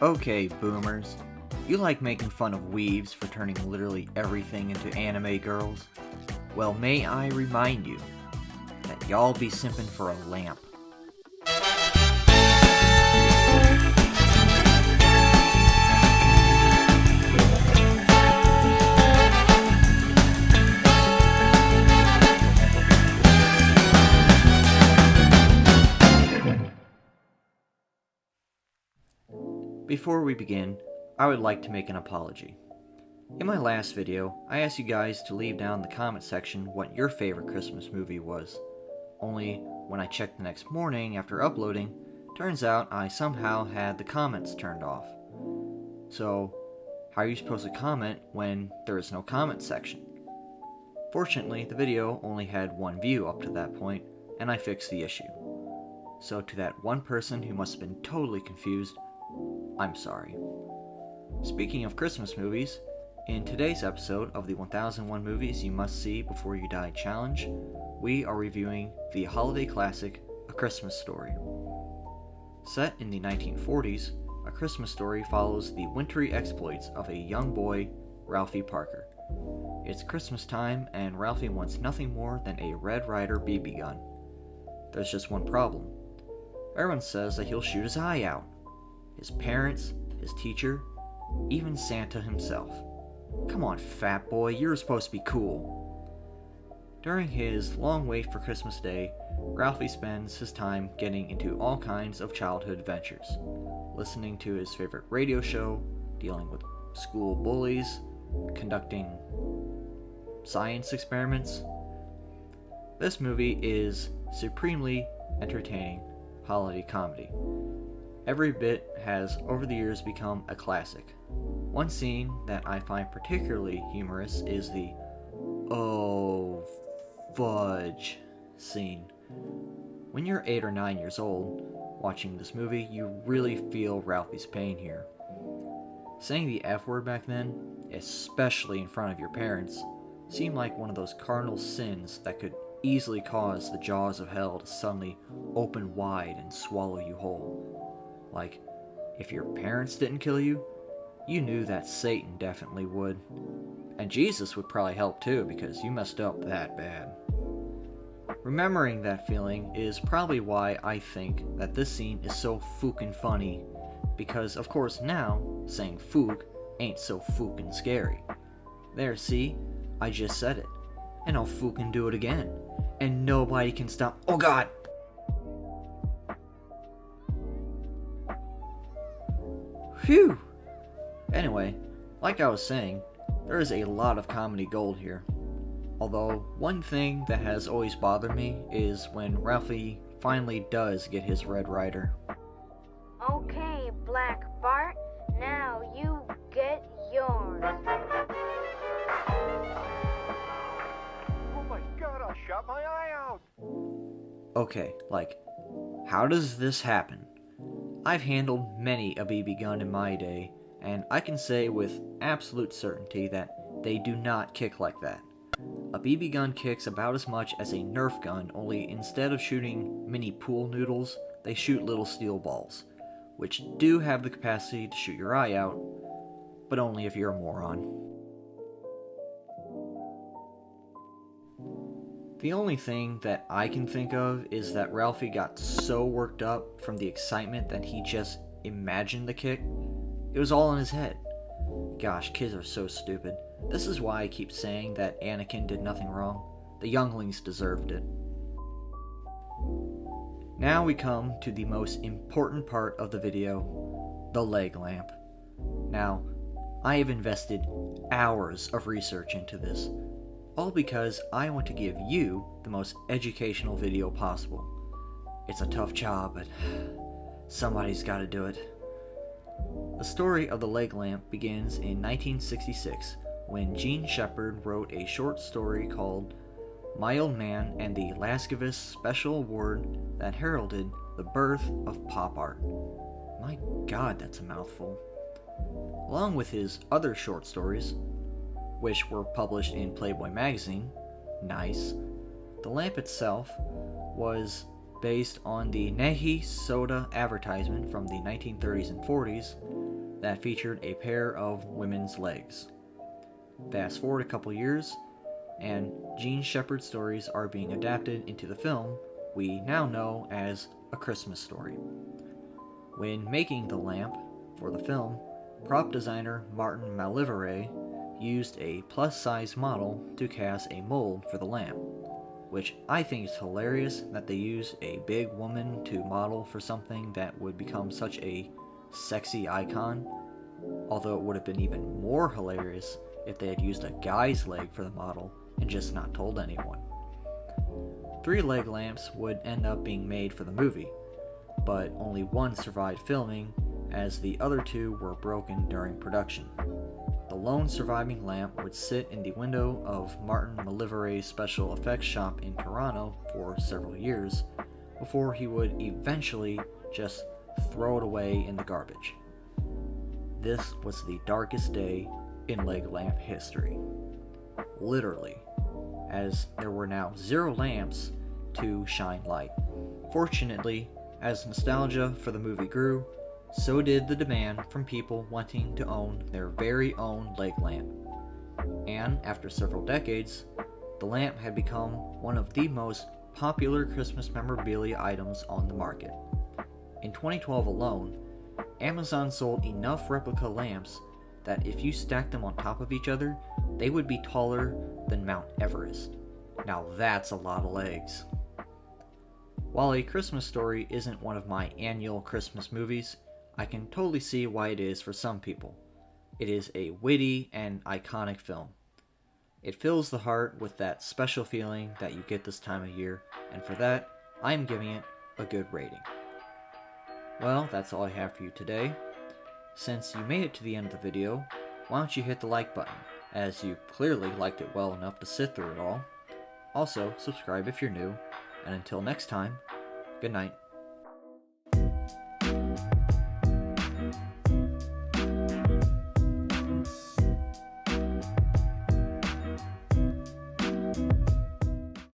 Okay, boomers. You like making fun of weebs for turning literally everything into anime girls? Well, may I remind you that y'all be simping for a lamp. Before we begin, I would like to make an apology. In my last video, I asked you guys to leave down in the comment section what your favorite Christmas movie was. Only, when I checked the next morning after uploading, turns out I somehow had the comments turned off. So, how are you supposed to comment when there is no comment section? Fortunately, the video only had one view up to that point, and I fixed the issue. So to that one person who must have been totally confused, I'm sorry. Speaking of Christmas movies, in today's episode of the 1001 Movies You Must See Before You Die Challenge, we are reviewing the holiday classic, A Christmas Story. Set in the 1940s, A Christmas Story follows the wintry exploits of a young boy, Ralphie Parker. It's Christmas time, and Ralphie wants nothing more than a Red Ryder BB gun. There's just one problem. Everyone says that he'll shoot his eye out. His parents, his teacher, even Santa himself. Come on, fat boy, you're supposed to be cool. During his long wait for Christmas Day, Ralphie spends his time getting into all kinds of childhood adventures, listening to his favorite radio show, dealing with school bullies, conducting science experiments. This movie is supremely entertaining holiday comedy. Every bit has over the years become a classic. One scene that I find particularly humorous is the "oh fudge" scene. When you're 8 or 9 years old, watching this movie, you really feel Ralphie's pain here. Saying the F word back then, especially in front of your parents, seemed like one of those cardinal sins that could easily cause the jaws of hell to suddenly open wide and swallow you whole. Like, if your parents didn't kill you, you knew that Satan definitely would. And Jesus would probably help too, because you messed up that bad. Remembering that feeling is probably why I think that this scene is so fucking funny, because of course now, saying fook ain't so fucking scary. There, see? I just said it. And I'll fucking do it again. And nobody can stop. Oh god! Phew! Anyway, like I was saying, there is a lot of comedy gold here. Although, one thing that has always bothered me is when Ralphie finally does get his Red Ryder. Okay, Black Bart, now you get yours. Oh my god, I shot my eye out! Okay, how does this happen? I've handled many a BB gun in my day, and I can say with absolute certainty that they do not kick like that. A BB gun kicks about as much as a Nerf gun, only instead of shooting mini pool noodles, they shoot little steel balls, which do have the capacity to shoot your eye out, but only if you're a moron. The only thing that I can think of is that Ralphie got so worked up from the excitement that he just imagined the kick. It was all in his head. Gosh, kids are so stupid. This is why I keep saying that Anakin did nothing wrong. The younglings deserved it. Now we come to the most important part of the video, the leg lamp. Now, I have invested hours of research into this, all because I want to give you the most educational video possible. It's a tough job, but somebody's got to do it. The story of the leg lamp begins in 1966 when Gene Shepard wrote a short story called My Old Man and the Lascivus Special Award that heralded the birth of pop art. My god, that's a mouthful. Along with his other short stories, which were published in Playboy Magazine, nice, the lamp itself was based on the Nehi soda advertisement from the 1930s and 40s that featured a pair of women's legs. Fast forward a couple years, and Gene Shepherd's stories are being adapted into the film we now know as A Christmas Story. When making the lamp for the film, prop designer Martin Malivere used a plus-size model to cast a mold for the lamp, which I think is hilarious that they use a big woman to model for something that would become such a sexy icon, although it would have been even more hilarious if they had used a guy's leg for the model and just not told anyone. 3 leg lamps would end up being made for the movie, but only one survived filming as the other 2 were broken during production. The lone surviving lamp would sit in the window of Martin Malivere's special effects shop in Toronto for several years before he would eventually just throw it away in the garbage. This was the darkest day in leg lamp history. Literally, as there were now 0 lamps to shine light. Fortunately, as nostalgia for the movie grew, so did the demand from people wanting to own their very own leg lamp. And after several decades, the lamp had become one of the most popular Christmas memorabilia items on the market. In 2012 alone, Amazon sold enough replica lamps that if you stacked them on top of each other, they would be taller than Mount Everest. Now that's a lot of legs. While A Christmas Story isn't one of my annual Christmas movies, I can totally see why it is for some people. It is a witty and iconic film. It fills the heart with that special feeling that you get this time of year, and for that, I am giving it a good rating. Well, that's all I have for you today. Since you made it to the end of the video, why don't you hit the like button, as you clearly liked it well enough to sit through it all. Also, subscribe if you're new, and until next time, good night.